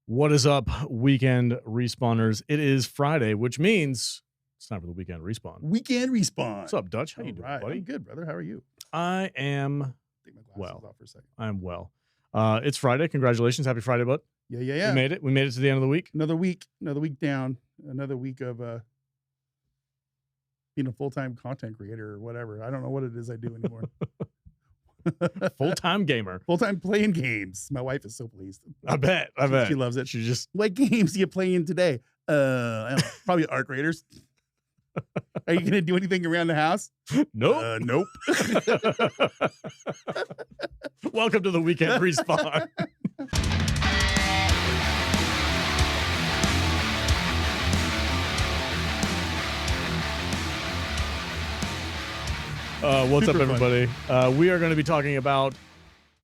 What is up, weekend respawners? It is Friday, which means it's time for the weekend respawn. Weekend respawn. What's up, Dutch? How you doing, buddy? I'm good, brother. How are you? I am Take my glasses well. off for a second. I'm well. It's Friday. Congratulations. Happy Friday, bud. Yeah. We made it. We made it to the end of the week. Another week down. Another week of being a full-time content creator or whatever. I don't know what it is I do anymore. Full-time gamer. Full-time playing games. My wife is so pleased. I bet. She loves it. She just What games are you playing today? I don't know, probably Arc Raiders. Are you gonna do anything around the house? nope. Nope. Welcome to the weekend respawn. What's Super up, everybody? We are going to be talking about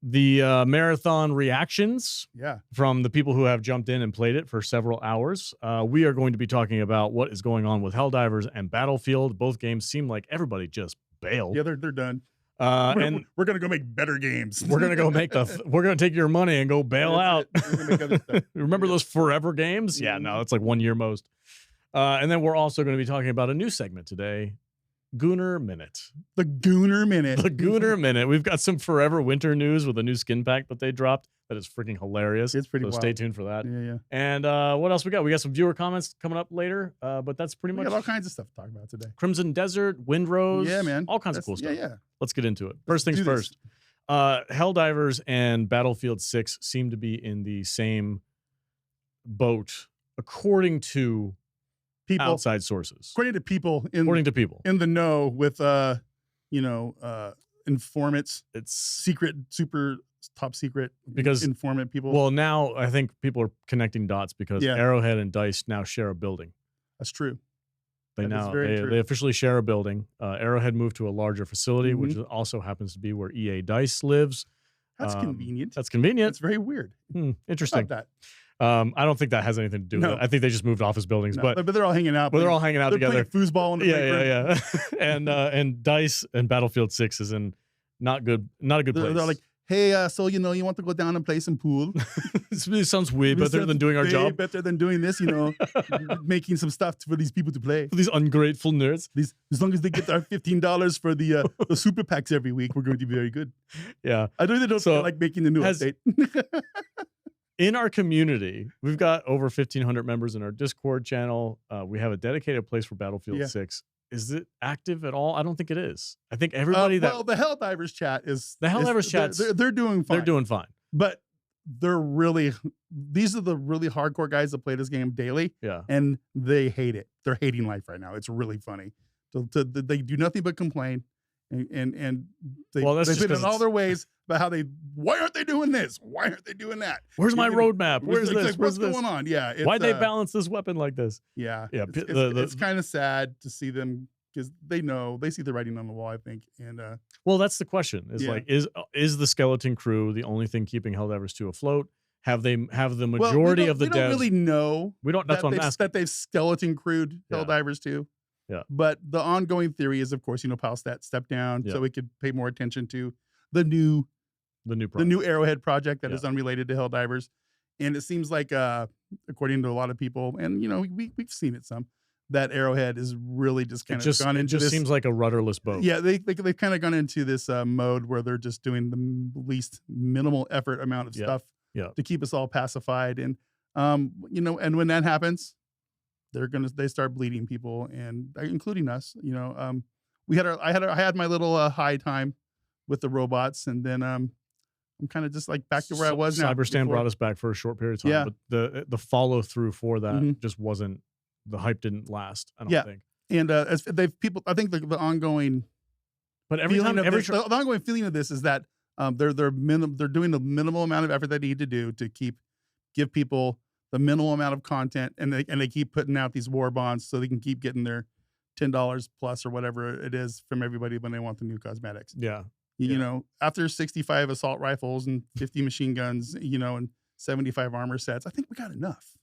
the marathon reactions from the people who have jumped in and played it for several hours. We are going to be talking about what is going on with Helldivers and Battlefield. Both games seem like everybody just bailed. Yeah, they're done. And we're gonna go make better games. we're gonna go make we're gonna take your money and go bail out. Remember those forever games? Yeah, no, it's like 1 year most. And then we're also going to be talking about a new segment today. Gooner Minute. The Gooner Minute. The Gooner Minute. We've got some forever winter news with a new skin pack that they dropped that is freaking hilarious. It's pretty so wild. Stay tuned for that. Yeah. And what else we got? We got some viewer comments coming up later, but that's pretty We much got all kinds of stuff to talk about today. Crimson Desert, Windrose. Yeah, man. All kinds of cool stuff. Yeah. Let's get into it. First things do this. first. Helldivers and Battlefield 6 seem to be in the same boat, according to People, outside sources. according to people in the know with informants, It's secret, super top secret because informant people. Well, now I think people are connecting dots because Yeah. Arrowhead and DICE now share a building. That's true. They That is now very true. they officially share a building. Arrowhead moved to a larger facility, which Mm-hmm. also happens to be where EA DICE lives. That's convenient. That's convenient. That's very weird. Interesting. About that. I don't think that has anything to do with No. it. I think they just moved office buildings, No, but they're all hanging out. they're all hanging out they're together. playing foosball in the playground. Yeah. And DICE and Battlefield 6 is in not a good place. They're like, hey, so you want to go down and play some pool? This sounds way better than doing our Way job. better than doing this, making some stuff for these people to play. For these ungrateful nerds. As long as they get our $15 for the super packs every week, we're going to be very good. Yeah. I really don't feel like making the new update. In our community, we've got over 1,500 members in our Discord channel. We have a dedicated place for Battlefield 6. Is it active at all? I don't think it is. I think everybody well, the Helldivers chat is chat. They're doing fine. They're doing fine, but these are the really hardcore guys that play this game daily. Yeah, and they hate it. They're hating life right now. It's really funny. They do nothing but complain, and they've been in all their ways about why aren't they doing this? Why aren't they doing that? Where's my roadmap? Where's this? What's going on? Yeah. Why'd they balance this weapon like this? Yeah. Yeah. It's kind of sad to see them because they see the writing on the wall, I think. And well, that's the question. Is the skeleton crew the only thing keeping Helldivers 2 afloat? Have the majority of the devs? We don't really know. We don't. That's what I'm asking. That they've skeleton crewed Helldivers 2. Yeah. But the ongoing theory is, of course, Palstat stepped down so we could pay more attention to the new Arrowhead project that is unrelated to Helldivers. And it seems like, according to a lot of people, and we've seen it some, that Arrowhead is really just kind of gone into this. It just seems like a rudderless boat. Yeah, they've kind of gone into this mode where they're just doing the least minimal effort amount of stuff to keep us all pacified. And and when that happens, they start bleeding people, and including us. I had my little high time with the robots, and then I'm kind of just like back to where I was now. Cyberstan brought us back for a short period of time, but the follow through for that just wasn't. The hype didn't last. I don't think. And as I think the ongoing, but the ongoing feeling of this is that they're doing the minimal amount of effort they need to do to give people the minimal amount of content, and they keep putting out these war bonds so they can keep getting their $10 plus or whatever it is from everybody when they want the new cosmetics. Yeah. After 65 assault rifles and 50 machine guns, and 75 armor sets, I think we got enough.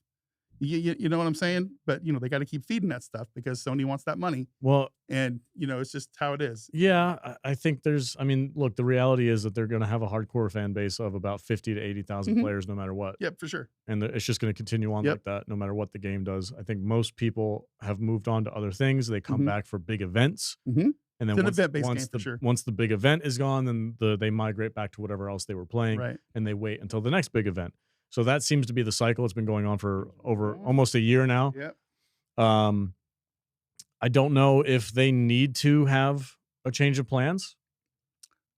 You know what I'm saying? But they got to keep feeding that stuff because Sony wants that money. Well, and it's just how it is. Yeah, I think I mean, look, the reality is that they're going to have a hardcore fan base of about 50 to 80,000 players no matter what. Yep, for sure. And it's just going to continue on like that no matter what the game does. I think most people have moved on to other things. They come back for big events. And then once the big event is gone, then they migrate back to whatever else they were playing, and they wait until the next big event. So that seems to be the cycle. It's been going on for over almost a year now. I don't know if they need to have a change of plans.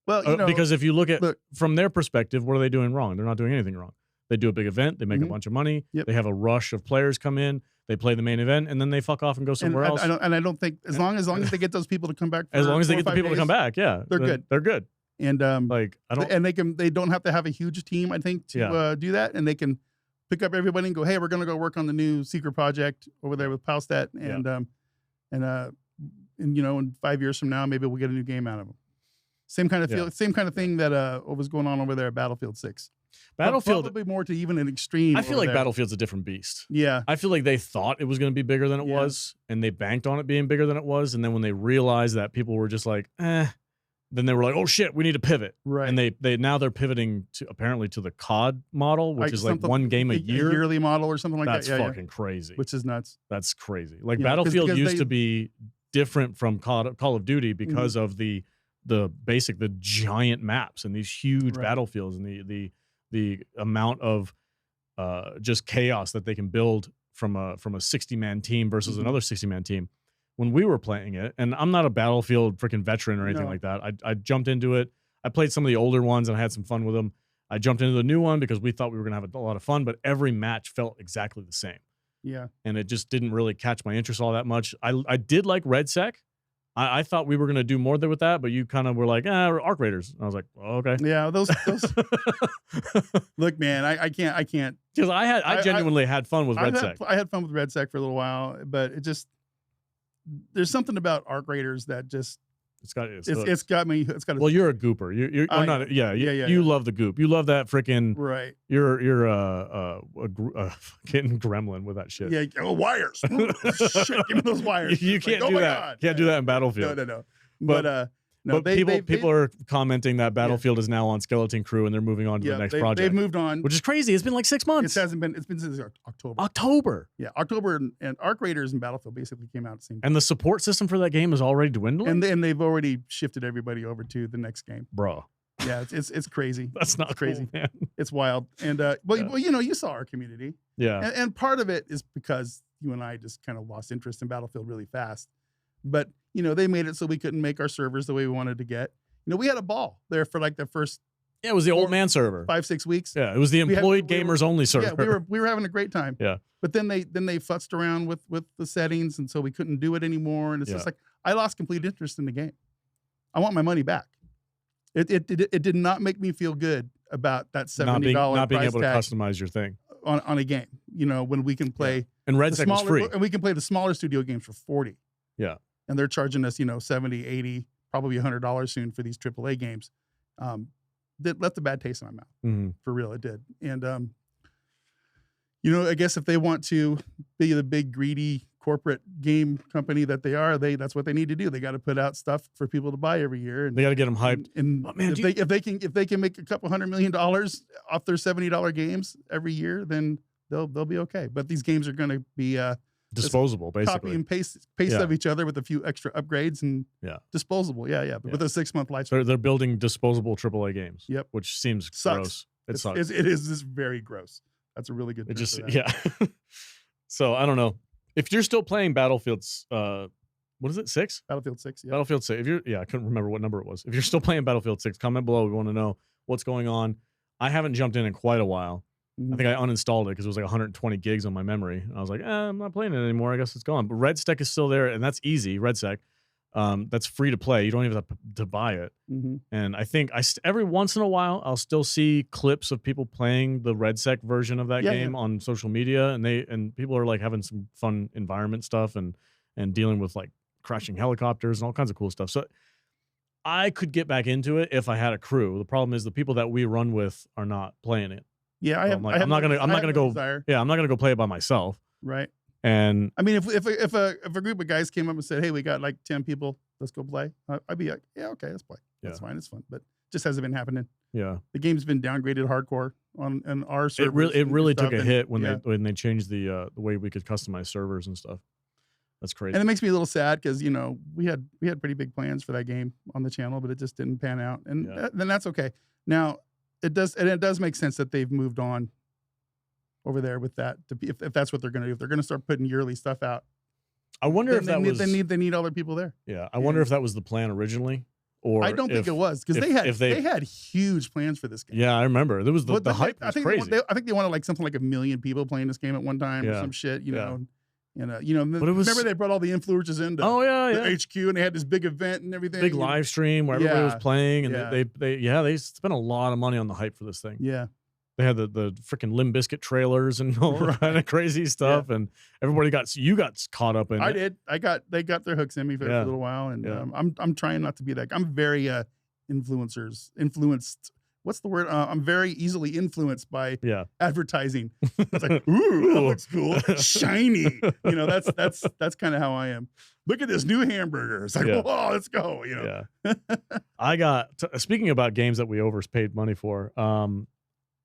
Well, because if you look from their perspective, what are they doing wrong? They're not doing anything wrong. They do a big event. They make a bunch of money. They have a rush of players come in. They play the main event, and then they fuck off and go somewhere else. I don't think as long as they get those people to come back. As long as they get the people to come back, they're good. They're good. And they don't have to have a huge team, I think, to do that, and they can pick up everybody and go, hey, we're going to go work on the new secret project over there with Palstat, and in 5 years from now, maybe we'll get a new game out of them. Same kind of same kind of thing that what was going on over there at Battlefield 6. Battlefield probably more to even an extreme. I feel like Battlefield's a different beast. Yeah, I feel like they thought it was going to be bigger than it was, and they banked on it being bigger than it was, and then when they realized that people were just like, then they were like, oh shit, we need to pivot. Right. And they're pivoting apparently to the COD model, which is like one game a year. A yearly model or something like that. That's fucking crazy. Which is nuts. That's crazy. Like Battlefield used to be different from Call of Duty because of the giant maps and these huge battlefields and the amount of just chaos that they can build from a 60-man team versus another 60-man team. When we were playing it, and I'm not a Battlefield freaking veteran or anything like that. I jumped into it. I played some of the older ones and I had some fun with them. I jumped into the new one because we thought we were going to have a lot of fun, but every match felt exactly the same. Yeah. And it just didn't really catch my interest all that much. I did like RedSec. I thought we were going to do more there with that, but you kind of were like, Arc Raiders. And I was like, oh, okay. Yeah, those Look, man, I can't. Because I genuinely had fun with RedSec. I had fun with RedSec for a little while, but it just, there's something about Arc Raiders that just it's got me. Well, you're a gooper. You're not. You love the goop. You love that freaking. Right. You're a fucking gremlin with that shit. Yeah. Wires. Shit, give me those wires. You can't do that. God. Can't do that in Battlefield. No. But people are commenting that Battlefield is now on Skeleton Crew and they're moving on to the next project. They've moved on, which is crazy. It's been like 6 months. It's been since October. Yeah, October, and Arc Raiders and Battlefield basically came out at the same time. And the support system for that game is already dwindling. And they've already shifted everybody over to the next game, bro. Yeah, it's crazy. That's not crazy, cool, man. It's wild. And well, you saw our community. Yeah, and part of it is because you and I just kind of lost interest in Battlefield really fast. But they made it so we couldn't make our servers the way we wanted to get. We had a ball there for like the first. Yeah, it was the old man server. 5-6 weeks. Yeah, it was the employed gamers only server. Yeah, we were having a great time. Yeah. But then they futzed around with the settings, and so we couldn't do it anymore. And it's just like I lost complete interest in the game. I want my money back. It did not make me feel good about that $70 not being price able to tag customize your thing on a game. When we can play and RedSec was free, and we can play the smaller studio games for $40. Yeah. And they're charging us, $70, $80, probably $100 soon for these AAA games. That left a bad taste in my mouth. For real, it did. And I guess if they want to be the big greedy corporate game company that they are, that's what they need to do. They got to put out stuff for people to buy every year, and they got to get them hyped. And man, if they can make a couple $100 million off their $70 games every year, then they'll be okay. But these games are going to be disposable, basically. Copy and paste of each other with a few extra upgrades and disposable. But with a 6-month lifespan. They're building disposable AAA games. Yep. Which seems gross. It sucks. It is just very gross. That's a really good term. So I don't know. If you're still playing Battlefield's what is it, 6? Battlefield 6, yeah. Battlefield 6. I couldn't remember what number it was. If you're still playing Battlefield 6, comment below. We want to know what's going on. I haven't jumped in quite a while. I think I uninstalled it because it was like 120 gigs on my memory. I was like, I'm not playing it anymore. I guess it's gone. But RedSec is still there, and that's easy. RedSec, that's free to play. You don't even have to buy it. And I think every once in a while, I'll still see clips of people playing the RedSec version of that game on social media, and people are like having some fun environment stuff and dealing with like crashing helicopters and all kinds of cool stuff. So I could get back into it if I had a crew. The problem is the people that we run with are not playing it. Yeah, I'm not gonna go. Yeah, I'm not gonna go play it by myself. Right. And I mean, if a group of guys came up and said, "Hey, we got like 10 people, let's go play," I'd be like, "Yeah, okay, let's play. That's fine, it's fun." But just hasn't been happening. Yeah, the game's been downgraded hardcore on our servers. It really took a hit when they changed the way we could customize servers and stuff. That's crazy. And it makes me a little sad because we had pretty big plans for that game on the channel, but it just didn't pan out, and then that's okay. Now it does make sense that they've moved on over there with that. If that's what they're going to do, if they're going to start putting yearly stuff out, I wonder if that was they need other people there. Yeah, I wonder if that was the plan originally, or I don't think it was, because they had huge plans for this game. Yeah, I remember there was the hype was crazy. I think they wanted like something like 1 million people playing this game at one time or some shit. You know. Remember they brought all the influencers into the HQ, and they had this big event and everything. Big live stream where everybody was playing, and they spent a lot of money on the hype for this thing. Yeah. They had the freaking Limb Bizkit trailers and all that kind of crazy stuff, and everybody got caught up in it. I did. They got their hooks in me for a little while, and I'm trying not to be that. I'm very influenced. What's the word? I'm very easily influenced by advertising. It's like, ooh, that looks cool, shiny. That's kind of how I am. Look at this new hamburger. It's like, whoa, let's go. I got speaking about games that we overpaid money for.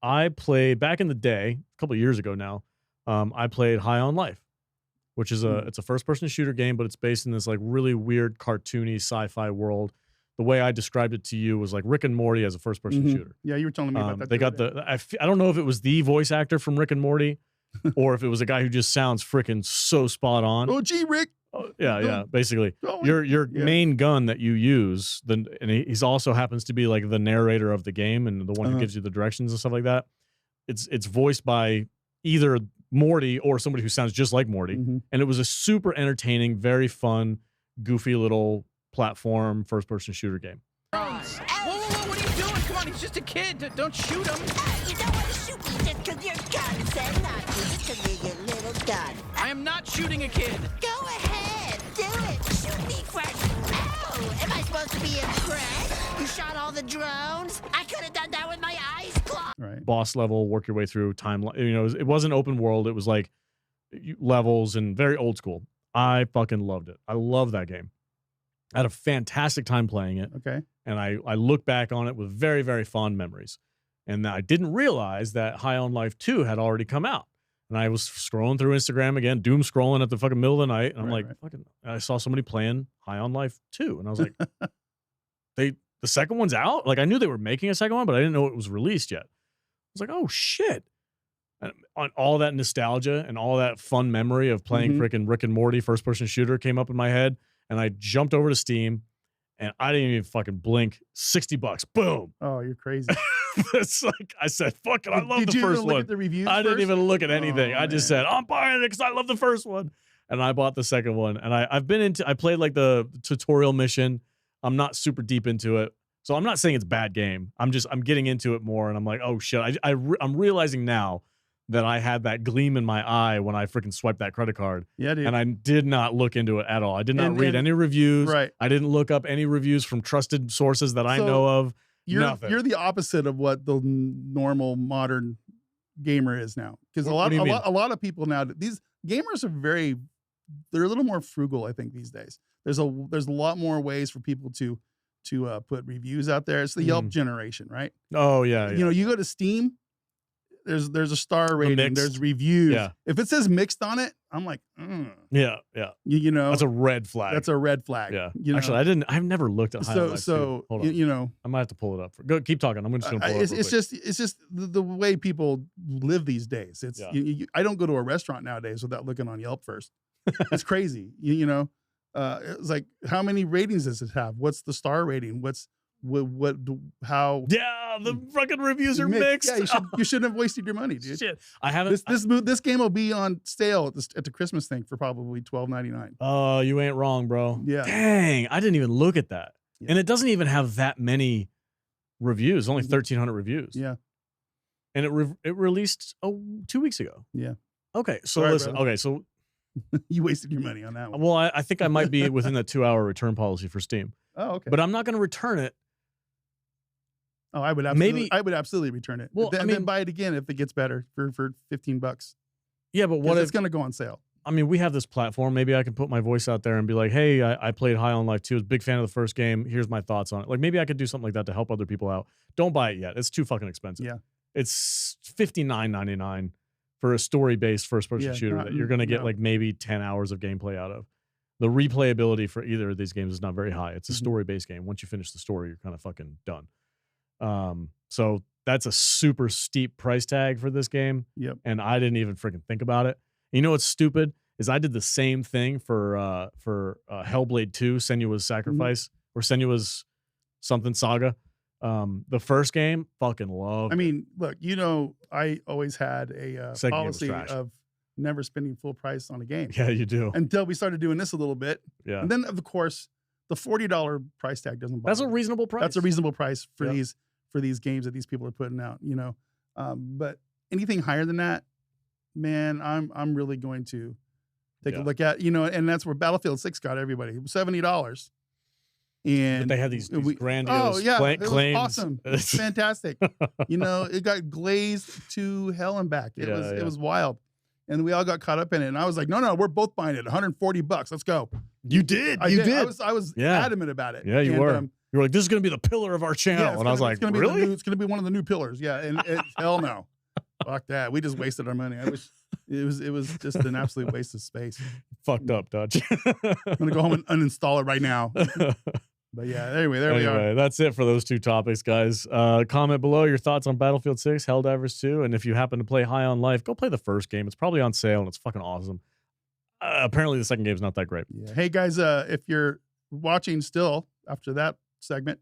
I played back in the day, a couple of years ago now. I played High on Life, which is it's a first-person shooter game, but it's based in this like really weird, cartoony sci-fi world. The way I described it to you was like Rick and Morty as a first-person shooter. Yeah, you were telling me about that. They got I don't know if it was the voice actor from Rick and Morty, or if it was a guy who just sounds freaking so spot on. Oh, gee, Rick. Yeah. Basically, your main gun that you use, and he's also happens to be like the narrator of the game and the one who gives you the directions and stuff like that. It's voiced by either Morty or somebody who sounds just like Morty, and it was a super entertaining, very fun, goofy little platform first-person shooter game. Whoa, what are you doing? Come on, he's just a kid. Don't shoot him. You don't want to shoot me just because your gun said not to, just because you're your little gun. I am not shooting a kid. Go ahead, do it. Shoot me first. Oh, am I supposed to be impressed? You shot all the drones? I could have done that with my eyes closed. Right. Boss level, work your way through timeline. It wasn't open world. It was like levels and very old school. I fucking loved it. I love that game. I had a fantastic time playing it. Okay. And I look back on it with very, very fond memories. And I didn't realize that High on Life 2 had already come out. And I was scrolling through Instagram again, doom scrolling at the fucking middle of the night. And I'm like, fucking, I saw somebody playing High on Life 2. And I was like, the second one's out? Like, I knew they were making a second one, but I didn't know it was released yet. I was like, oh, shit. And on all that nostalgia and all that fun memory of playing freaking Rick and Morty first-person shooter came up in my head. And I jumped over to Steam, and I didn't even fucking blink. $60. Boom. Oh, you're crazy. It's like I said, fuck it. I love the first one. Did you even look at the reviews I didn't even look at anything. I just man. said, I'm buying it because I love the first one. And I bought the second one. And I played like the tutorial mission. I'm not super deep into it. So I'm not saying it's a bad game. I'm getting into it more. And I'm like, oh shit. I'm realizing now that I had that gleam in my eye when I freaking swiped that credit card. Yeah, dude. And I did not look into it at all. I did not read any reviews. Right. I didn't look up any reviews from trusted sources that I know of. Nothing. You're the opposite of what the normal modern gamer is now. Because a lot of people now, these gamers are they're a little more frugal, I think, these days. There's a lot more ways for people to put reviews out there. It's the Yelp generation, right? Oh yeah. You go to Steam. There's a star rating. There's reviews. Yeah. If it says mixed on it, I'm like, yeah. That's a red flag. That's a red flag. Yeah. Actually, I've never looked at High on Life 2. Hold on. I might have to pull it up. Go, keep talking. I'm just going to pull it up. It's just the way people live these days. It's I don't go to a restaurant nowadays without looking on Yelp first. It's crazy. It's like, how many ratings does it have? What's the star rating? How? Yeah, the fucking reviews are mixed. Yeah, you shouldn't have wasted your money, dude. Shit, I haven't. This game will be on sale at the Christmas thing for probably $12.99. Oh, you ain't wrong, bro. Yeah. Dang, I didn't even look at that, and it doesn't even have that many reviews. Only 1,300 reviews. Yeah. And it released 2 weeks ago. Yeah. Okay, so listen. Brother. Okay, so you wasted your money on that one. Well, I think I might be within the 2-hour return policy for Steam. Oh, okay. But I'm not going to return it. Oh, I would absolutely return it. Well, then buy it again if it gets better for $15. Yeah, but what if it's going to go on sale? I mean, we have this platform. Maybe I can put my voice out there and be like, hey, I played High on Life 2. I was a big fan of the first game. Here's my thoughts on it. Like, maybe I could do something like that to help other people out. Don't buy it yet. It's too fucking expensive. Yeah. It's $59.99 for a story-based first-person shooter that you're going to get like maybe 10 hours of gameplay out of. The replayability for either of these games is not very high. It's a story-based game. Once you finish the story, you're kind of fucking done. So that's a super steep price tag for this game. Yep. And I didn't even freaking think about it. You know what's stupid is I did the same thing for Hellblade 2, Senua's Sacrifice, or Senua's something saga. The first game, fucking loved. I mean, look, I always had a policy of never spending full price on a game. Yeah, you do. Until we started doing this a little bit. Yeah. And then, of course, the $40 price tag doesn't bother That's a reasonable price. That's a reasonable price for these games that these people are putting out, But anything higher than that, man, I'm really going to take a look at, and that's where Battlefield 6 got everybody. $70. And but they had these grandiose it claims. Was awesome. It was fantastic. It got glazed to hell and back. It was wild. And we all got caught up in it. And I was like, no, we're both buying it. $140. Let's go. You did. I did. I was adamant about it. Yeah, you were. You were like, this is going to be the pillar of our channel. And I was like, really? It's going to be one of the new pillars. Yeah. And hell no. Fuck that. We just wasted our money. I wish it was just an absolute waste of space. Fucked up, Dutch. I'm going to go home and uninstall it right now. But yeah, anyway, we are. That's it for those two topics, guys. Comment below your thoughts on Battlefield 6, Helldivers 2, and if you happen to play High on Life, go play the first game. It's probably on sale, and it's fucking awesome. Apparently, the second game's not that great. Yeah. Hey, guys, if you're watching still after that segment,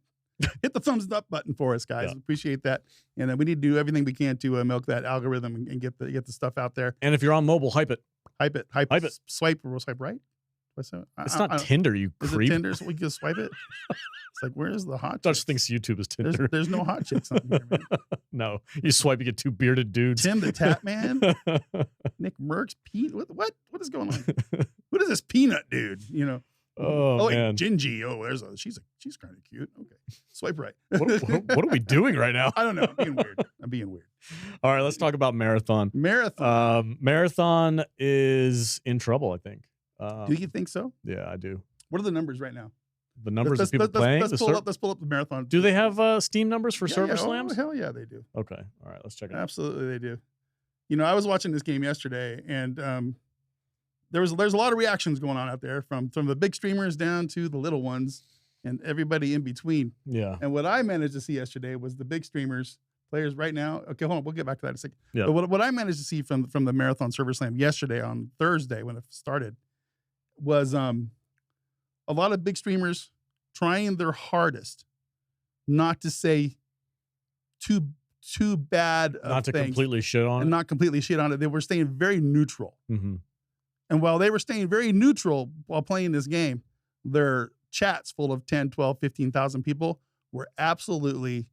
hit the thumbs up button for us, guys. Appreciate that. And we need to do everything we can to milk that algorithm and get the stuff out there. And if you're on mobile, hype it. Hype it. Swipe right. It's not Tinder, you creep. Is it Tinder, so we can just swipe it? It's like, where's the hot Dutch thinks YouTube is Tinder. There's no hot chicks on here, man. No. You swipe, you get two bearded dudes. Tim the Tap Man. Nick Merckx. Pete. What is going on? What is this peanut dude? Oh, man. Gingy. Oh, she's kind of cute. Okay. Swipe right. What are we doing right now? I don't know. I'm being weird. All right, let's talk about Marathon. Marathon is in trouble, I think. Do you think so? Yeah, I do. What are the numbers right now? The numbers of people playing? Let's pull up the Marathon. Do they have Steam numbers for server slams? Oh, hell yeah, they do. Okay. All right, let's check it out. Absolutely, they do. I was watching this game yesterday, and there's a lot of reactions going on out there from the big streamers down to the little ones and everybody in between. Yeah. And what I managed to see yesterday was the big streamers, players right now. Okay, hold on. We'll get back to that in a second. Yeah. But what I managed to see from the Marathon Server Slam yesterday on Thursday when it started was a lot of big streamers trying their hardest not to say too bad of not to things completely shit on and it. not completely shit on it. They were staying very neutral. Mm-hmm. And while they were staying very neutral while playing this game, their chats full of 10, 12, 15,000 people were absolutely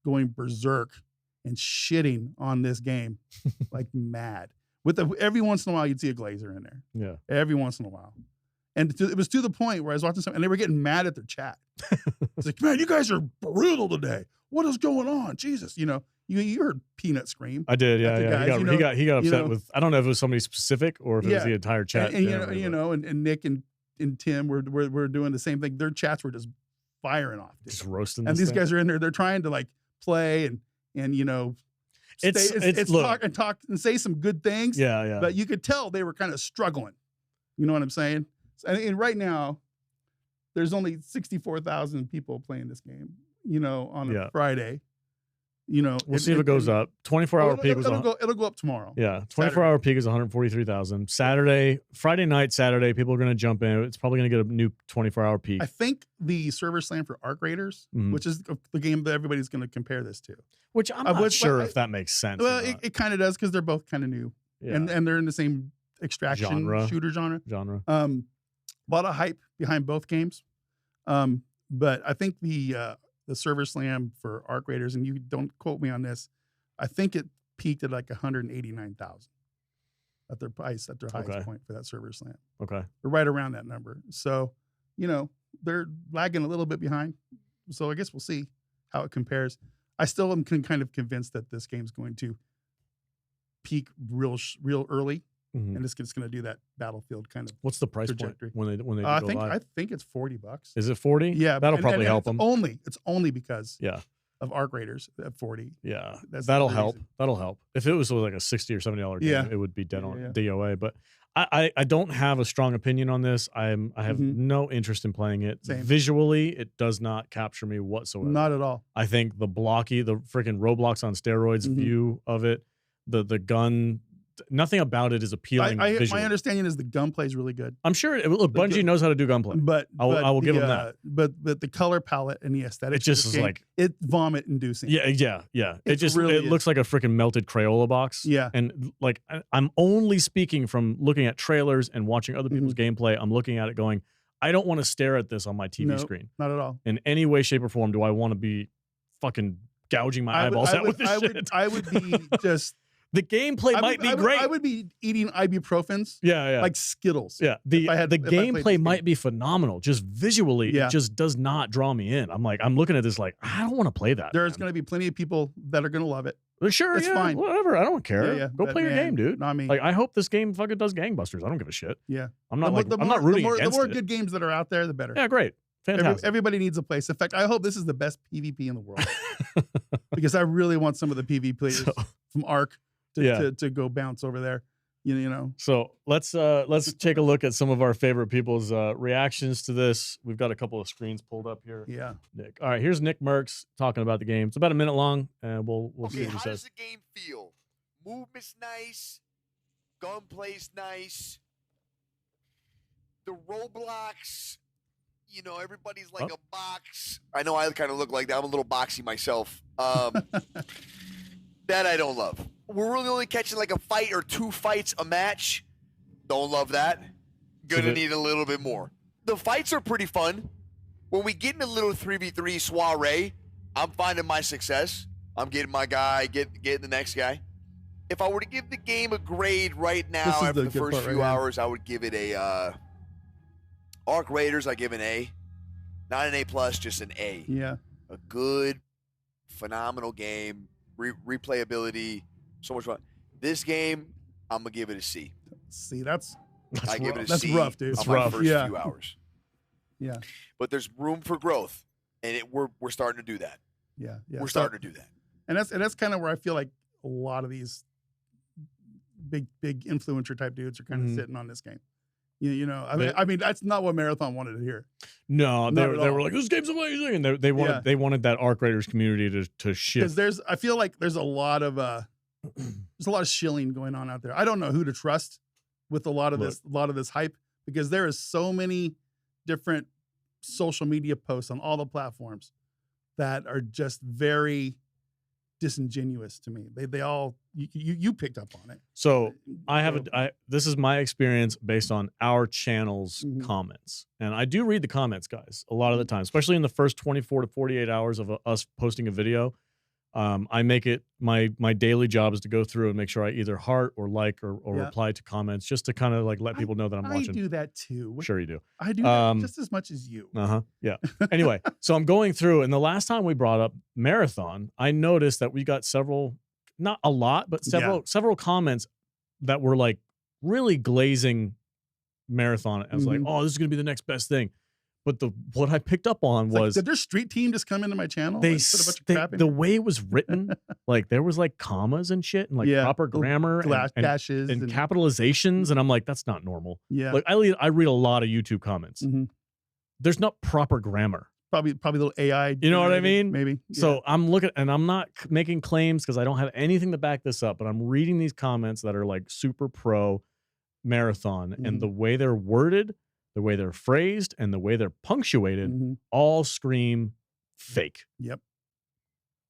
going berserk and shitting on this game like mad. Every once in a while, you'd see a glazer in there. Yeah. Every once in a while. And it was to the point where I was watching something and they were getting mad at their chat. It's like, man, you guys are brutal today. What is going on? Jesus, you heard Peanut scream. I did, yeah. Guys, he got upset with. I don't know if it was somebody specific or if it was the entire chat. And Nick and Tim were doing the same thing. Their chats were just firing off, just roasting. And these guys are in there. They're trying to like play and talk and say some good things. Yeah. But you could tell they were kind of struggling. You know what I'm saying? And right now, there's only 64,000 people playing this game. On a Friday. We'll see if it goes up. 24-hour peak was it'll go up tomorrow. Yeah, 24-hour peak is 143,000. Friday night, Saturday, people are going to jump in. It's probably going to get a new 24-hour peak. I think the server slam for Arc Raiders, which is the game that everybody's going to compare this to. Which I'm not sure if that makes sense. Well, it kind of does because they're both kind of new, and they're in the same extraction shooter genre. A lot of hype behind both games, but I think the server slam for Arc Raiders, and you don't quote me on this, I think it peaked at like 189,000 at their highest point for that server slam. Okay. We're right around that number. So, they're lagging a little bit behind. So I guess we'll see how it compares. I still am kind of convinced that this game's going to peak real early. And it's going to do that Battlefield kind of. What's the price trajectory. point when they go live? I think it's $40. Is it 40? Yeah, that'll probably help them. It's only because of Arc Raiders at 40. Yeah, that'll help. That'll help. If it was like a $60 or $70 game, it would be dead on DOA. But I don't have a strong opinion on this. I have no interest in playing it. Same. Visually, it does not capture me whatsoever. Not at all. I think the freaking Roblox on steroids view of it, the gun. Nothing about it is appealing. My understanding is the gunplay is really good. I'm sure. Look, Bungie knows how to do gunplay, but I will give them that. But the color palette and the aesthetic, it just is like it's vomit inducing. Yeah. It looks like a freaking melted Crayola box. Yeah, and like I'm only speaking from looking at trailers and watching other people's gameplay. I'm looking at it going, I don't want to stare at this on my TV screen. Not at all. In any way, shape, or form, do I want to be fucking gouging my eyeballs out with this shit? I would be just. The gameplay might be great. I would be eating ibuprofens. Yeah. Like Skittles. Yeah. The gameplay might be phenomenal. Just visually, it just does not draw me in. I'm looking at this like, I don't want to play that. There's going to be plenty of people that are going to love it. Sure, it's fine. Whatever. I don't care. Yeah, Go play your game, dude. Not me. Like, I hope this game fucking does gangbusters. I don't give a shit. Yeah. I'm not rooting against it. The more good games that are out there, the better. Yeah, great. Fantastic. Everybody needs a place. In fact, I hope this is the best PvP in the world. Because I really want some of the PvP players from Arc to go bounce over there, you know. So let's take a look at some of our favorite people's reactions to this. We've got a couple of screens pulled up here. Yeah, Nick. All right, here's Nick Merckx talking about the game. It's about a minute long, and we'll see what he says. How does the game feel? Movement's nice, gunplay's nice. The Roblox, you know, everybody's like a box. I know I kind of look like that. I'm a little boxy myself. That I don't love. We're really only catching like a fight or 2 fights a match. Don't love that. Gonna need a little bit more. The fights are pretty fun. When we get in a little 3v3 soiree, I'm finding my success. I'm getting my guy, getting the next guy. If I were to give the game a grade right now after the first few hours, I would give it a Arc Raiders, I give an A. Not an A+, just an A. Yeah. A good, phenomenal game. Replayability, so much fun. This game, I'm gonna give it a C. See, that's give it a that's C rough, dude. It's rough. First few hours. Yeah, but there's room for growth, and we're starting to do that. Yeah. We're starting to do that, and that's kind of where I feel like a lot of these big influencer type dudes are kind of sitting on this game. You know, I mean, that's not what Marathon wanted to hear. No, they were like, "This game's amazing," and they wanted that Arc Raiders community to shift. Because I feel like there's a lot of shilling going on out there. I don't know who to trust with a lot of this hype, because there is so many different social media posts on all the platforms that are just very disingenuous to me. They all you picked up on it. So this is my experience based on our channel's comments, and I do read the comments, guys, a lot of the time, especially in the first 24 to 48 hours of us posting a video. I make it my daily job is to go through and make sure I either heart or like or reply to comments, just to kind of like let people know that I'm watching. I do that too. Sure you do. I do that just as much as you. Yeah. Anyway, so I'm going through, and the last time we brought up Marathon, I noticed that we got several, not a lot, but several comments that were like really glazing Marathon. I was like, oh, this is gonna be the next best thing. But what I picked up on was, did their street team just come into my channel? They put a bunch of crap in the way it was written, like there was like commas and shit, and like proper grammar and dashes and capitalizations, and I'm like, that's not normal. Yeah, like I read a lot of YouTube comments. There's not proper grammar. Probably a little AI. You know what I mean? Maybe. So I'm looking, and I'm not making claims because I don't have anything to back this up, but I'm reading these comments that are like super pro Marathon, and the way they're worded, the way they're phrased, and the way they're punctuated all scream fake. Yep.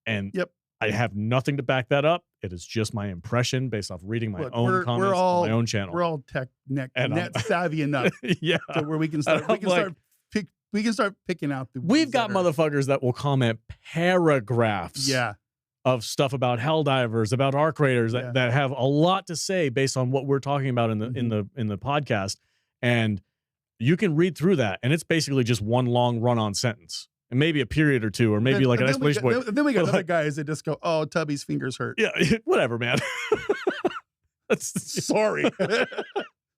And I have nothing to back that up. It is just my impression based off reading my own comments on my own channel. We're all net savvy enough to where we can start picking out the We've got motherfuckers that will comment paragraphs of stuff about Helldivers, about Arc Raiders that have a lot to say based on what we're talking about in the podcast. And you can read through that, and it's basically just one long run-on sentence, and maybe a period or two, or maybe like an explanation point. Then we got other guys that just go, "Oh, Tubby's fingers hurt." Yeah, whatever, man. Sorry.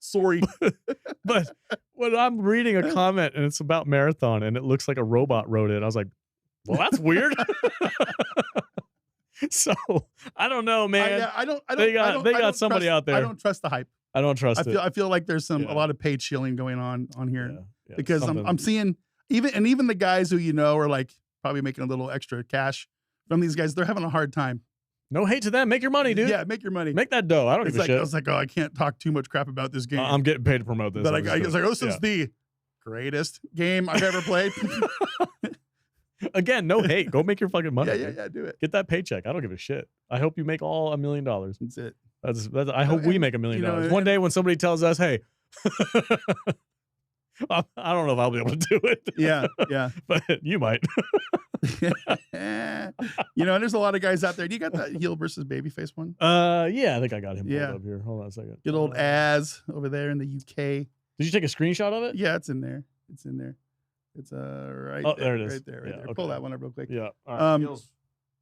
Sorry. But when I'm reading a comment and it's about Marathon and it looks like a robot wrote it, I was like, well, that's weird. So I don't know, man. They got somebody out there. I don't trust the hype. I don't trust it. I feel like there's a lot of paid shilling going on here because I'm seeing even the guys who are like probably making a little extra cash from these guys. They're having a hard time. No hate to them. Make your money, dude. Yeah, make your money. Make that dough. I don't give a shit. I was like, oh, I can't talk too much crap about this game. I'm getting paid to promote this. But I was like, this is the greatest game I've ever played. Again, no hate. Go make your fucking money. Yeah, do it. Get that paycheck. I don't give a shit. I hope you make all $1 million. That's it. I hope we make $1 million. One day when somebody tells us, hey, I don't know if I'll be able to do it. Yeah. But you might. There's a lot of guys out there. Do you got that heel versus babyface one? Yeah, I think I got him pulled up here. Hold on a second. Good old Az over there in the UK. Did you take a screenshot of it? Yeah, it's in there. It's right. Oh, there it is. Right there. Okay. Pull that one up real quick. Yeah. All right.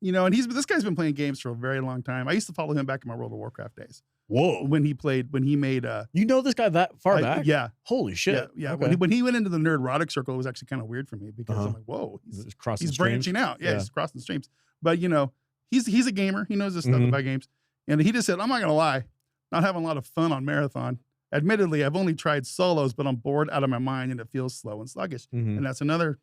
And this guy's been playing games for a very long time. I used to follow him back in my World of Warcraft days. Whoa. When he made You know this guy that far back? Yeah. Holy shit. Yeah. Okay. When he went into the nerdrotic circle, it was actually kind of weird for me because I'm like, whoa, he's branching out. Yeah, he's crossing streams. But he's a gamer. He knows his stuff about games. And he just said, I'm not gonna lie, not having a lot of fun on Marathon. Admittedly, I've only tried solos, but I'm bored out of my mind and it feels slow and sluggish. And that's another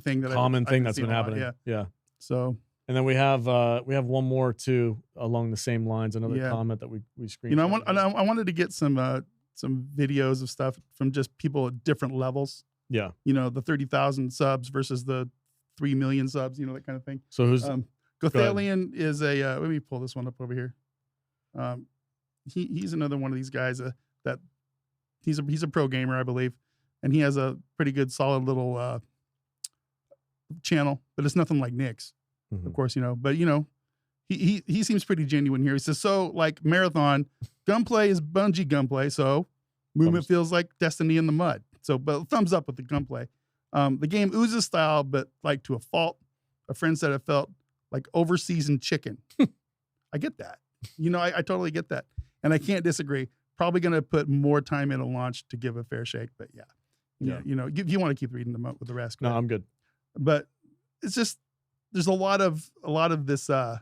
thing that common thing that's been happening. Yeah. So, and then we have one more too along the same lines. Another comment that we screened. I wanted to get some videos of stuff from just people at different levels. Yeah. The 30,000 subs versus the 3 million subs. That kind of thing. So who's Gothalion is a. Let me pull this one up over here. He's another one of these guys that he's a pro gamer, I believe, and he has a pretty good solid little channel, but it's nothing like Nick's, of course, but he seems pretty genuine here. He says, so like Marathon gunplay is Bungie gunplay, so movement feels like Destiny in the mud. So, but thumbs up with the gunplay. The game oozes style, but like to a fault. A friend said it felt like over-seasoned chicken. I get that. I totally get that. And I can't disagree. Probably going to put more time into launch to give a fair shake, but yeah. You want to keep reading them up with the rest. No, I'm good. But it's just, there's a lot of this, the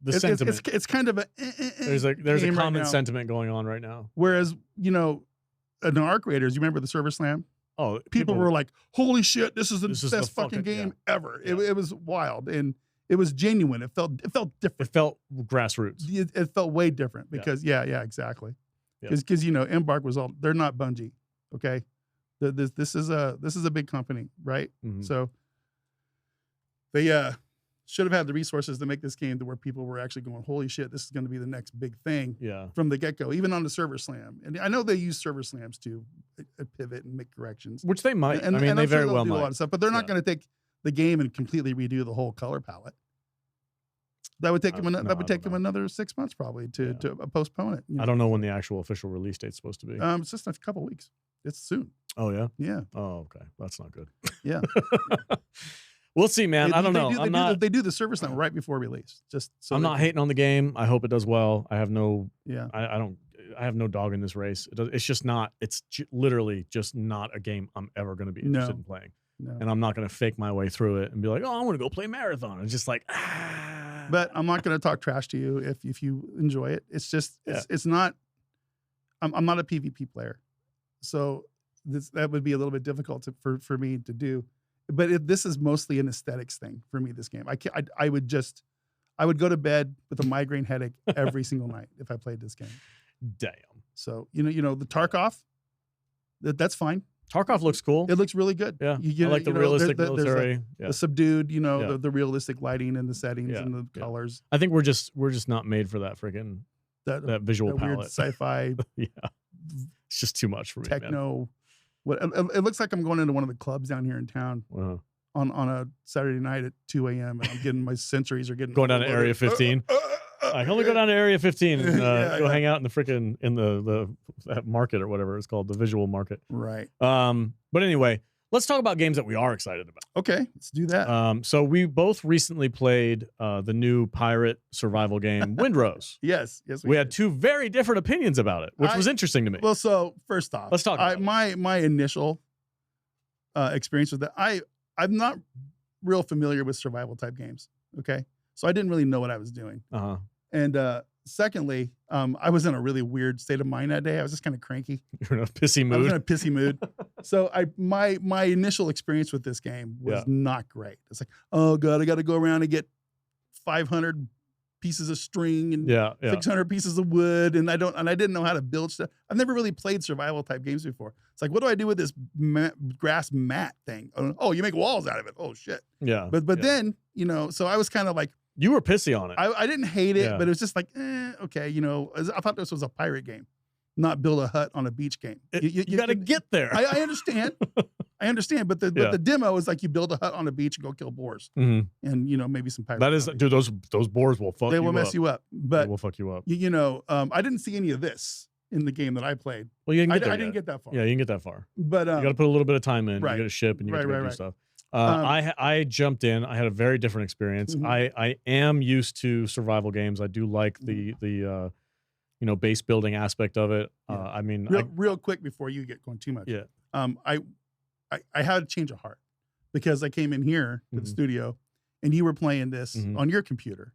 sentiment. It's kind of a, there's a common sentiment going on right now. Whereas, in Arc Raiders, you remember the Server Slam? Oh, people were like, holy shit, this is the best fucking game ever. Yeah. It was wild. And it was genuine. It felt different. It felt grassroots. It felt way different because exactly. Because Embark was they're not Bungie, okay? This is a big company, right? So they should have had the resources to make this game to where people were actually going, holy shit, this is going to be the next big thing. Yeah. From the get go, even on the Server Slam, and I know they use Server Slams to pivot and make corrections, which they might. And they very well do might. A lot of stuff, but they're not going to take the game and completely redo the whole color palette. That would take him another 6 months probably to postpone it. I don't know when the actual official release date's supposed to be. It's just a couple weeks. It's soon. Oh yeah. Yeah. Oh okay. That's not good. Yeah. We'll see, man. I don't know. They do the Server Slam right before release. Just so I'm not hating on the game. I hope it does well. I have no. Yeah. I have no dog in this race. It's just not. It's literally just not a game I'm ever going to be interested in playing. No. And I'm not going to fake my way through it and be like, oh, I want to go play Marathon. It's just like, But I'm not going to talk trash to you if you enjoy it. It's just it's not. I'm not a PvP player, so that would be a little bit difficult for me to do. But this is mostly an aesthetics thing for me. This game, I would go to bed with a migraine headache every single night if I played this game. Damn. So the Tarkov, that's fine. Tarkov looks cool. It looks really good. Yeah, I like the realistic military. The subdued, the realistic lighting and the settings and the colors. I think we're just not made for that freaking that visual palette. Weird sci-fi. Yeah, it's just too much for me. Techno. It looks like I'm going into one of the clubs down here in town on a Saturday night at 2 a.m. and I'm getting my sensories are getting going down to Area 15. I can only go down to Area 15 and go hang out in the freaking that market or whatever it's called, the visual market. Right. But anyway, let's talk about games that we are excited about. Okay, let's do that. So we both recently played the new pirate survival game, Windrose. Yes, we had two very different opinions about it, which was interesting to me. Well, so first off, let's talk about my initial experience with that. I'm not real familiar with survival type games. Okay, so I didn't really know what I was doing. And secondly, I was in a really weird state of mind that day. I was just kind of cranky. You're in a pissy mood. I was in a pissy mood. So my initial experience with this game was not great. It's like, oh god, I got to go around and get 500 pieces of string and 600 pieces of wood, and I didn't know how to build stuff. I've never really played survival type games before. It's like, what do I do with this grass mat thing? Oh, you make walls out of it. Oh shit. Yeah. But then, you know, so I was kind of like, you were pissy on it. I didn't hate it, but it was just like, okay, you know, I thought this was a pirate game, not build a hut on a beach game. You got to get there. I understand. I understand, but the demo is like you build a hut on a beach and go kill boars, and you know, maybe some pirates. That is, dude, those boars will fuck you up. They will mess you up, but they will fuck you up. You know, I didn't see any of this in the game that I played. Well, you can get there I didn't get that far. Yeah, you can get that far, but you got to put a little bit of time in. Right. You got to ship and you got to do stuff. I jumped in. I had a very different experience. I am used to survival games. I do like the you know, base building aspect of it. I mean, real quick before you get going too much. Yeah. I had a change of heart because I came in here to the studio and you were playing this on your computer,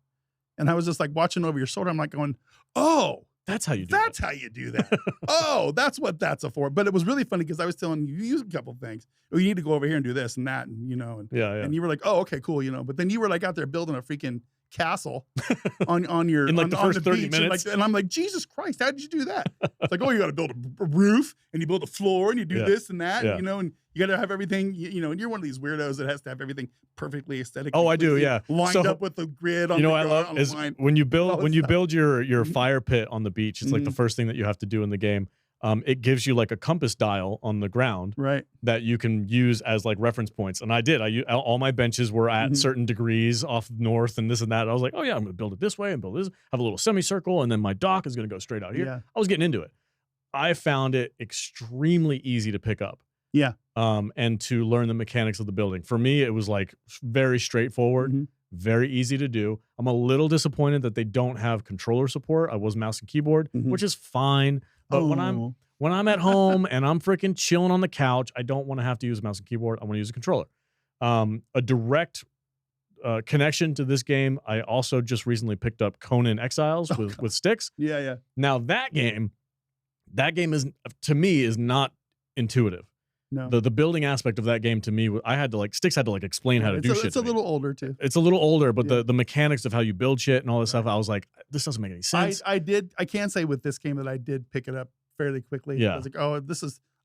and I was just like watching over your shoulder. I'm like going, oh. That's how you do That's how you do that. Oh, that's what that's for. But it was really funny because I was telling you use a couple of things. Oh, you need to go over here and do this and that, and you know, and you were like, oh, okay, cool, you know. But then you were like out there building a freaking castle on your in like the first 30 minutes. And I'm like, Jesus Christ, how did you do that? It's like, oh, you got to build a roof and you build a floor and you do this and that, and, you know, and you got to have everything, you know, and you're one of these weirdos that has to have everything perfectly aesthetically. Oh, I do, lined up with the grid. On you know, I love is when you build your fire pit on the beach. It's like the first thing that you have to do in the game. It gives you like a compass dial on the ground, right, that you can use as like reference points. And I did. All my benches were at certain degrees off north and this and that. I was like, oh yeah, I'm going to build it this way and build this. Have a little semicircle, and then my dock is going to go straight out here. Yeah. I was getting into it. I found it extremely easy to pick up. Yeah. And to learn the mechanics of the building. For me, it was like very straightforward, very easy to do. I'm a little disappointed that they don't have controller support. I was mouse and keyboard, which is fine. But when I'm at home and I'm freaking chilling on the couch, I don't want to have to use a mouse and keyboard. I want to use a controller. A direct connection to this game, I also just recently picked up Conan Exiles with sticks. Yeah, yeah. Now that game is, to me, is not intuitive. No. The building aspect of that game to me, sticks had to like explain how to do shit. It's a little older too. It's a little older, but the mechanics of how you build shit and all this stuff, I was like, this doesn't make any sense. I can say with this game that I did pick it up fairly quickly. Yeah. I was like, oh,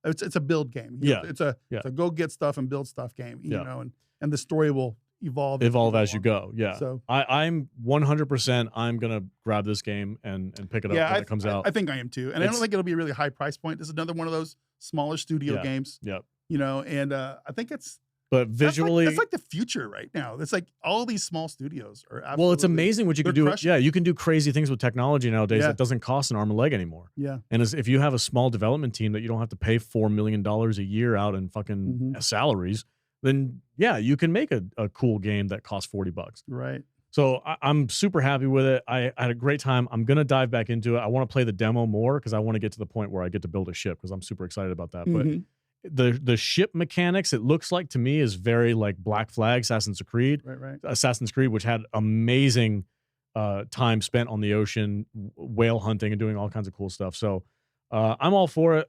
it's a build game. It's a go get stuff and build stuff game. You know, and the story will evolve as you go. Yeah. So I'm 100%. I'm gonna grab this game and pick it up when it comes out. I think I am too, and I don't think it'll be a really high price point. This is another one of those smaller studio games. Yep. You know, and I think it's. But visually, it's like the future right now. It's like all these small studios are absolutely. Well, it's amazing what you can do. Crushing. You can do crazy things with technology nowadays that doesn't cost an arm and leg anymore. Yeah. And if you have a small development team that you don't have to pay $4 million a year out in fucking salaries, then you can make a cool game that costs $40. Right. So I'm super happy with it. I had a great time. I'm gonna dive back into it. I want to play the demo more because I want to get to the point where I get to build a ship because I'm super excited about that. But the ship mechanics, it looks like to me, is very like Black Flag, Assassin's Creed. Right. Assassin's Creed, which had amazing time spent on the ocean, whale hunting and doing all kinds of cool stuff. So I'm all for it.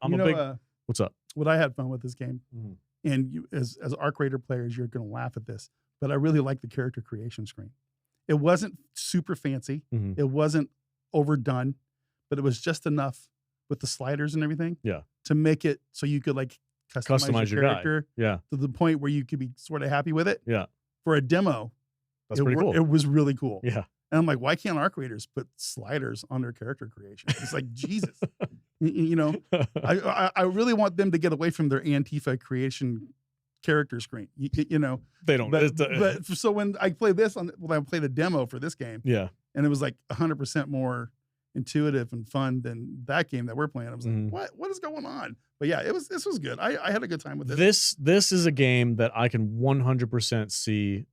What's up? What I had fun with this game, and you as Arc Raider players, you're gonna laugh at this, but I really like the character creation screen. It wasn't super fancy. It wasn't overdone, but it was just enough with the sliders and everything to make it so you could like customize your character to the point where you could be sort of happy with it. Yeah. For a demo, that's pretty cool. It was really cool. Yeah. And I'm like, why can't Arc Raiders put sliders on their character creation? It's like, Jesus. You know, I really want them to get away from their Antifa creation character screen. You know, they don't. But so when I play the demo for this game, and it was like 100% more intuitive and fun than that game that we're playing. I was like, what is going on? But yeah, this was good. I had a good time with this. This is a game that I can 100% see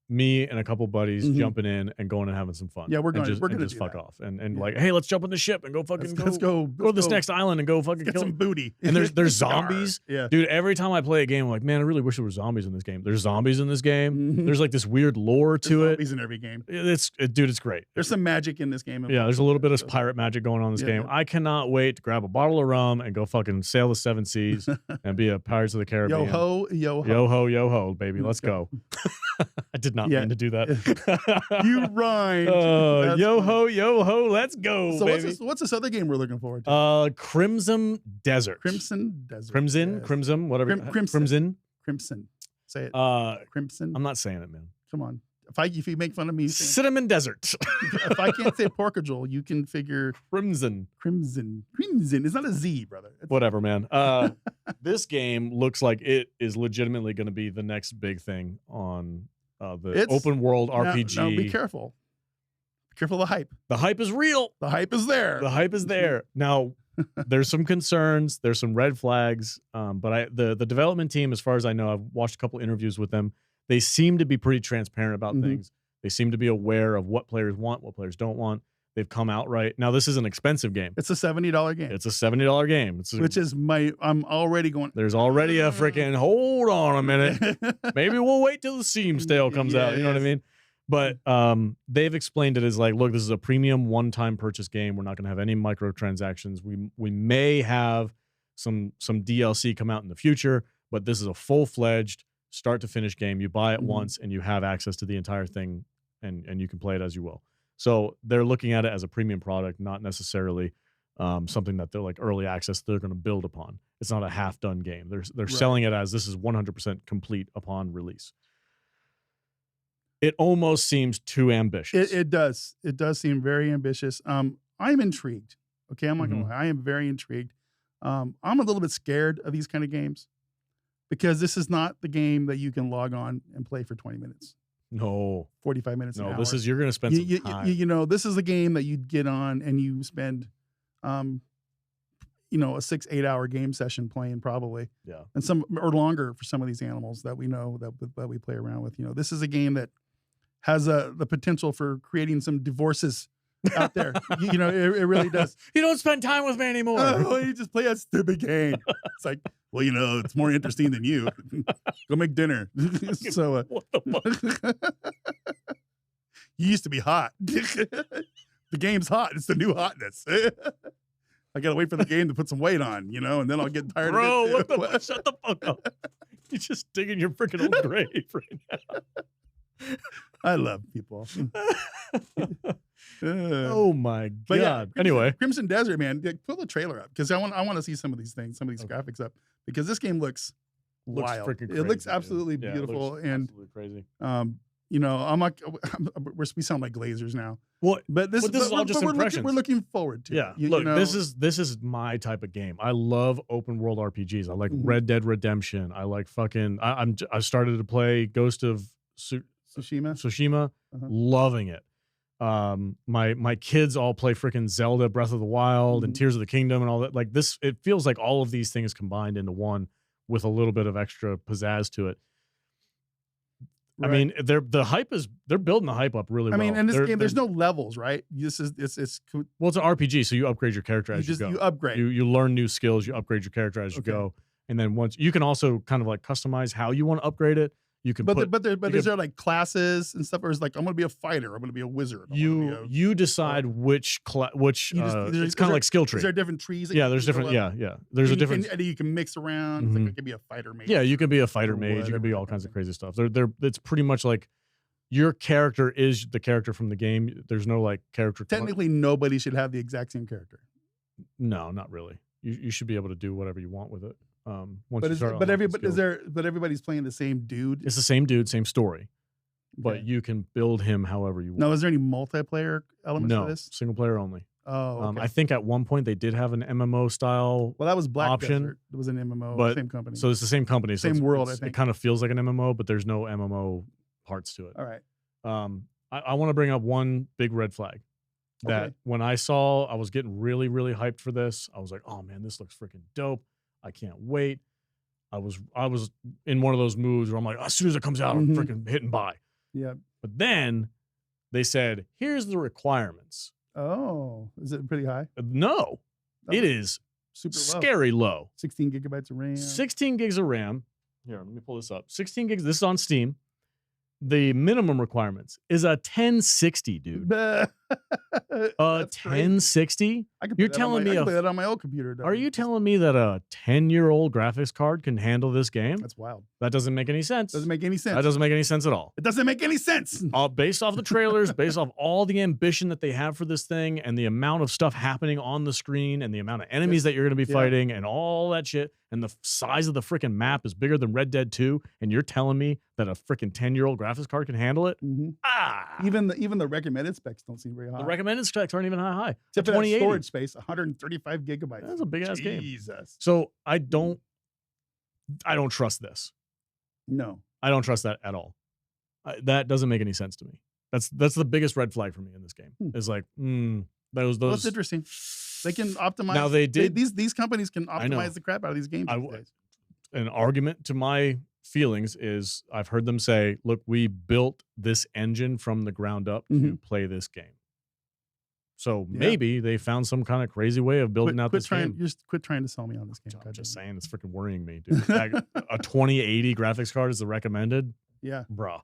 me and a couple buddies jumping in and going and having some fun. Yeah, we're going to just fuck off and like, hey, let's jump on the ship and go fucking let's go to this next island and go fucking get some booty. And there's zombies. Yeah, dude. Every time I play a game, I'm like, man, I really wish there were zombies in this game. There's zombies in this game. There's like this weird lore to it. Zombies in every game. It's great. There's some magic in this game. Yeah, there's a little bit of pirate magic going on in this game. I cannot wait to grab a bottle of rum and go fucking sail the 7 seas and be a Pirates of the Caribbean. Yo ho, yo ho, baby. Let's go. I did not mean to do that. You rhymed. Yo ho, let's go. So baby. what's this other game we're looking forward to? Crimson Desert. Crimson Desert. Crimson, whatever. Crimson. Say it. Crimson. I'm not saying it, man. Come on. If you make fun of me, Cinnamon Desert. If I can't say Porkajol, you can figure Crimson. It's not a Z, brother. Whatever, man. This game looks like it is legitimately going to be the next big thing on the open world RPG. Now be careful. Be careful of the hype. The hype is real. The hype is there. The hype is there. Now, there's some concerns. There's some red flags. But the development team, as far as I know, I've watched a couple interviews with them. They seem to be pretty transparent about things. They seem to be aware of what players want, what players don't want. They've come out right. Now, this is an expensive game. It's a $70 game. It's a $70 game. I'm already going. There's already a freaking, hold on a minute. Maybe we'll wait till the Steam sale comes out. You know what I mean? But they've explained it as like, look, this is a premium one-time purchase game. We're not going to have any microtransactions. We may have some DLC come out in the future, but this is a full-fledged start to finish game. You buy it once and you have access to the entire thing and you can play it as you will. So they're looking at it as a premium product, not necessarily something that they're like early access they're going to build upon. It's not a half-done game. They're selling it as this is 100% complete upon release. It almost seems too ambitious. It does. It does seem very ambitious. I'm intrigued. Okay, I'm not going to lie. I am very intrigued. I'm a little bit scared of these kind of games because this is not the game that you can log on and play for 20 minutes. No. 45 minutes an hour. This is, you're going to spend some time. You know, this is a game that you'd get on and you spend, a 6-8 hour game session playing probably. Yeah. And some, or longer for some of these animals that we know that we play around with. You know, this is a game that has the potential for creating some divorces out there. It really does. You don't spend time with me anymore. Oh, you just play a stupid game. It's like, well, it's more interesting than you. Go make dinner. So, what the fuck? You used to be hot. The game's hot. It's the new hotness. I gotta wait for the game to put some weight on, and then I'll get tired Bro, of it. Bro, shut the fuck up. You're just digging your freaking old grave right now. I love people. Oh my god! Yeah, anyway, Crimson Desert, man, pull the trailer up because I want to see some of these things, some of these graphics up because this game looks wild. Freaking crazy, it looks absolutely beautiful and absolutely crazy. I'm like, we sound like Glazers now. But this is all just impressions. We're looking forward to. Yeah, look, this is my type of game. I love open world RPGs. I like Red Dead Redemption. I like fucking. I started to play Ghost of Tsushima, loving it. My kids all play freaking Zelda, Breath of the Wild, and Tears of the Kingdom, and all that. Like this, it feels like all of these things combined into one with a little bit of extra pizzazz to it. Right. I mean, they're building the hype up really well. I mean, in this game, there's no levels, right? It's an RPG, so you upgrade your character as you go. You upgrade. You learn new skills. You upgrade your character as you go, and then once you can also kind of like customize how you want to upgrade it. You can, is there like classes and stuff, or is like I'm going to be a fighter, I'm going to be a wizard? You decide which it's kind of like skill tree. Is there different trees? There's different. Yeah. There's a different. And you can mix around. It's like it could be a fighter mage. Yeah, you can be a fighter mage. You can be all kinds of crazy stuff. It's pretty much like your character is the character from the game. There's no like character. Technically, nobody should have the exact same character. No, not really. You should be able to do whatever you want with it. Everybody's playing the same dude. It's the same dude, same story, but you can build him however you want. Now, is there any multiplayer elements to this? Single player only. Oh, okay. I think at one point they did have an MMO style. Well, that was Black option. Desert. It was an MMO, same company. So it's the same company, same world. I think it kind of feels like an MMO, but there's no MMO parts to it. All right. I want to bring up one big red flag. that when I was getting really, really hyped for this. I was like, oh man, this looks freaking dope. I can't wait. I was in one of those moods where I'm like, as soon as it comes out, I'm freaking hitting buy. Yeah. But then they said, here's the requirements. Oh, is it pretty high? No, it is super scary low. 16 gigabytes of RAM. 16 gigs of RAM. Here, let me pull this up. 16 gigs. This is on Steam. The minimum requirements is a 1060, dude. A 1060? You're telling me I can play that on my old computer. Are you telling me that a 10-year-old graphics card can handle this game? That's wild. That doesn't make any sense. Doesn't make any sense. That doesn't make any sense at all. It doesn't make any sense. Based off the trailers, based off all the ambition that they have for this thing and the amount of stuff happening on the screen and the amount of enemies that you're going to be fighting and all that shit, and the size of the freaking map is bigger than Red Dead 2, and you're telling me that a freaking 10-year-old graphics card can handle it? Even the recommended specs don't seem very high. The recommended specs aren't even high. Except for that storage space, 135 gigabytes. That's a big ass game. Jesus. So I don't trust this. No, I don't trust that at all. That doesn't make any sense to me. That's the biggest red flag for me in this game. Is like, those. Well, that's interesting. They can optimize. Now these companies can optimize the crap out of these games. An argument to my feelings is I've heard them say, look, we built this engine from the ground up to play this game. So maybe they found some kind of crazy way of building out this game. Just quit trying to sell me on this game. I'm just saying, it's freaking worrying me, dude. A 2080 graphics card is the recommended. Yeah, bruh.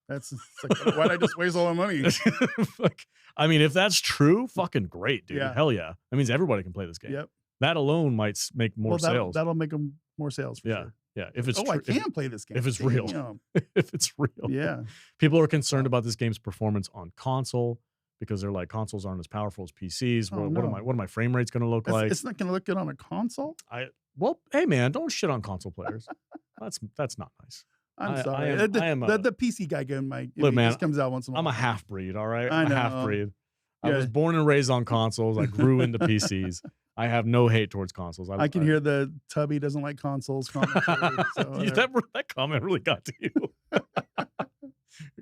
That's like, why'd I just waste all my money? I mean, if that's true, fucking great, dude. Yeah. Hell yeah. That means everybody can play this game. Yep. That alone might make more sales. That'll make them more sales. For sure. Yeah. If it's I can play this game. If it's real. If it's real. Yeah. People are concerned about this game's performance on console because they're like, consoles aren't as powerful as PCs. What are my frame rates going to look like? It's not going to look good on a console. Well, hey man, don't shit on console players. That's not nice. I'm sorry. The PC guy look, man, comes out once in a while. I'm a half breed, all right? I'm a half breed. I was born and raised on consoles. I grew into PCs. I have no hate towards consoles. I can hear the Tubby doesn't like consoles comment. That comment really got to you.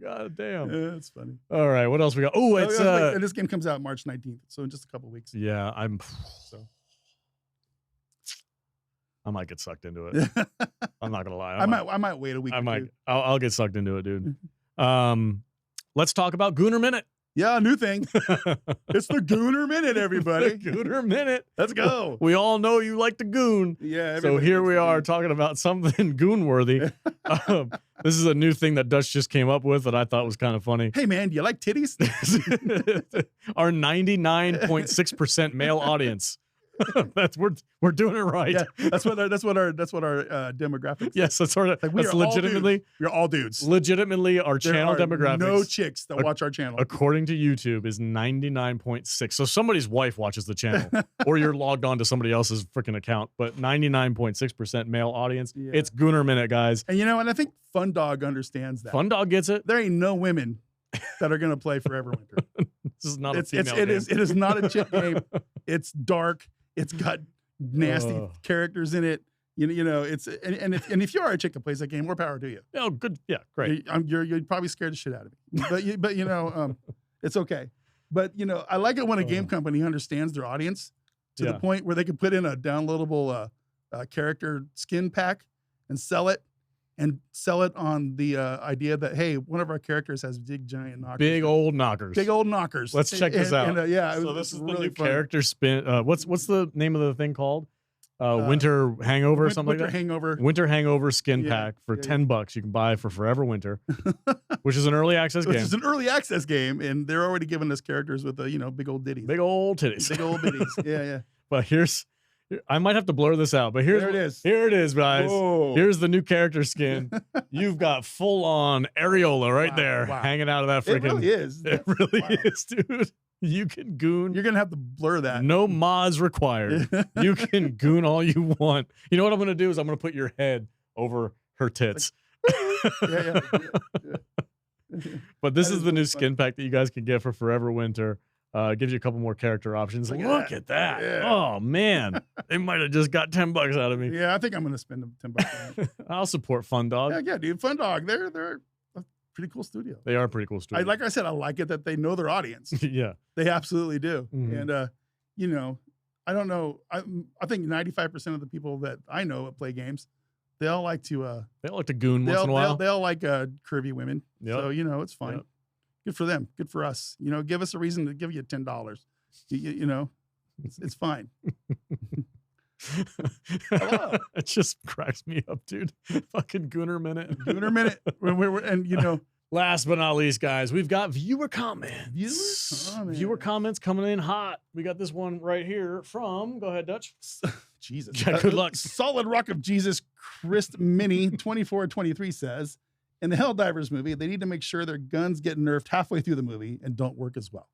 God damn. Yeah, it's funny. All right, what else we got? Oh, it's and this game comes out March 19th, so in just a couple weeks. Yeah, I might get sucked into it. I'm not gonna lie. I might wait a week. I'll get sucked into it, dude. Let's talk about Gooner Minute. Yeah, new thing. It's the Gooner Minute, everybody. Gooner Minute. Let's go. We all know you like to goon. Yeah. So here we are talking about something goon-worthy. This is a new thing that Dutch just came up with that I thought was kind of funny. Hey, man, do you like titties? Our 99.6% male audience. We're doing it right. Yeah, that's what our demographics. Yes, that's legitimately we're all dudes. Legitimately, our channel demographics. No chicks that watch our channel. According to YouTube, is 99.6. So somebody's wife watches the channel, or you're logged on to somebody else's freaking account. But 99.6% male audience. Yeah. It's Gooner Minute, guys. And and I think Fun Dog understands that. Fun Dog gets it. There ain't no women that are gonna play Forever Winter. This is not a female game. It is not a chick game. It's dark. It's got nasty characters in it. It's and if you are a chick that plays that game, more power to you. Oh, good. Yeah, great. You're probably scared the shit out of me. But it's okay. But I like it when a game company understands their audience to the point where they can put in a downloadable character skin pack and sell it on the idea that, hey, one of our characters has big giant knockers. Big old knockers. Let's check this out. So this is really the new fun. character spin. What's the name of the thing called? Winter Hangover or something like that? Winter Hangover skin pack for $10 you can buy for Forever Winter, which is an early access game. It's an early access game, and they're already giving us characters with big old ditties. Big old titties. Big old bitties. Yeah. But I might have to blur this out, but there it is. Here it is, guys. Whoa. Here's the new character skin. You've got full on areola right there hanging out of that freaking. It really is. It really is, dude. You can goon. You're gonna have to blur that. No mods required. You can goon all you want. You know what I'm gonna do is I'm gonna put your head over her tits. Yeah. But this is the new skin pack that you guys can get for Forever Winter. Gives you a couple more character options. Look at that. Yeah. Oh, man. They might have just got $10 out of me. Yeah, I think I'm going to spend $10 on it. I'll support Fun Dog. Yeah, dude. Fun Dog. They're Pretty cool studio. They are a pretty cool studio. Like I said, I like it that they know their audience. Yeah. They absolutely do. Mm-hmm. And, you know, I don't know. I think 95% of the people that I know that play games, they all like to goon once in a while. They all like curvy women. Yep. So, you know, it's fine. Yep. Good for them. Good for us. You know, give us a reason to give you $10. You know, it's fine. Hello. It just cracks me up, dude. Fucking Gooner Minute. Gooner Minute. And, you know. Last but not least, guys, we've got viewer comments. Viewer comments coming in hot. We got this one right here from, go ahead, Dutch. Jesus. Yeah, good luck. Solid Rock of Jesus, Chris Mini 2423 says, in the Helldivers movie, they need to make sure their guns get nerfed halfway through the movie and don't work as well.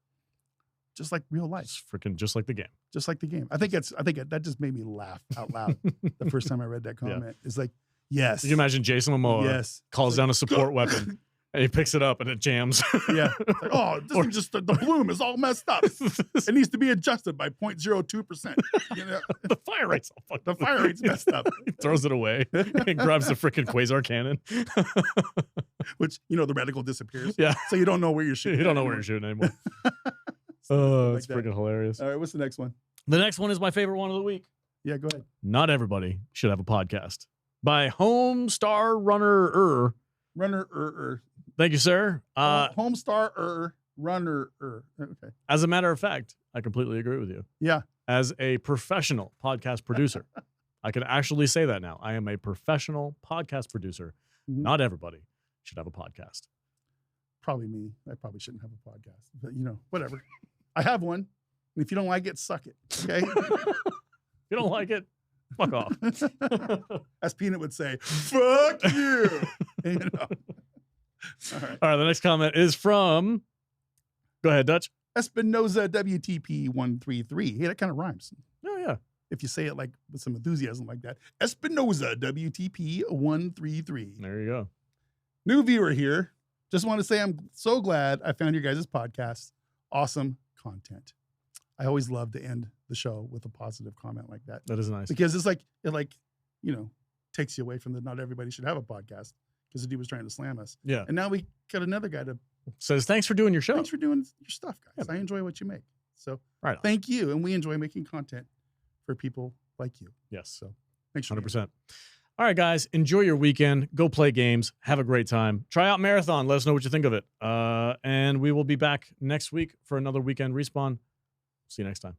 Just like real life. It's freaking just like the game. Just like the game. I think that just made me laugh out loud the first time I read that comment. Yeah. It's like, yes. You can imagine Jason Momoa calls down a support weapon. And he picks it up and it jams. Yeah. It's like, oh, this is just the bloom is all messed up. It needs to be adjusted by 0.02%. You know? The fire rate's all fucked up. The fire rate's messed up. He throws it away and grabs the freaking quasar cannon. Which, you know, the reticle disappears. Yeah. So you don't know where you're shooting. You don't know where you're shooting anymore. Oh, it's freaking hilarious. All right, what's the next one? The next one is my favorite one of the week. Yeah, go ahead. Not everybody should have a podcast. By Homestar Runner. Thank you, sir. Homestar Runner. Okay. As a matter of fact, I completely agree with you. Yeah. As a professional podcast producer, I can actually say that now. I am a professional podcast producer. Mm-hmm. Not everybody should have a podcast. Probably me. I probably shouldn't have a podcast, but you know, whatever. I have one. And if you don't like it, suck it. Okay. If you don't like it, fuck off. As Peanut would say, fuck you. You know. All right. The next comment is from, go ahead, Dutch. Espinoza WTP 133. Hey, that kind of rhymes. Oh, yeah. If you say it like with some enthusiasm like that. Espinoza WTP 133. There you go. New viewer here. Just want to say I'm so glad I found your guys' podcast. Awesome content. I always love to end the show with a positive comment like that. That is nice. Because it's like, you know, takes you away from the not everybody should have a podcast. Because the dude was trying to slam us. Yeah. And now we got another guy to says, thanks for doing your show. Thanks for doing your stuff, guys. Yeah. I enjoy what you make. So thank you. And we enjoy making content for people like you. Yes. So thanks for 100%. All right, guys. Enjoy your weekend. Go play games. Have a great time. Try out Marathon. Let us know what you think of it. And we will be back next week for another weekend respawn. See you next time.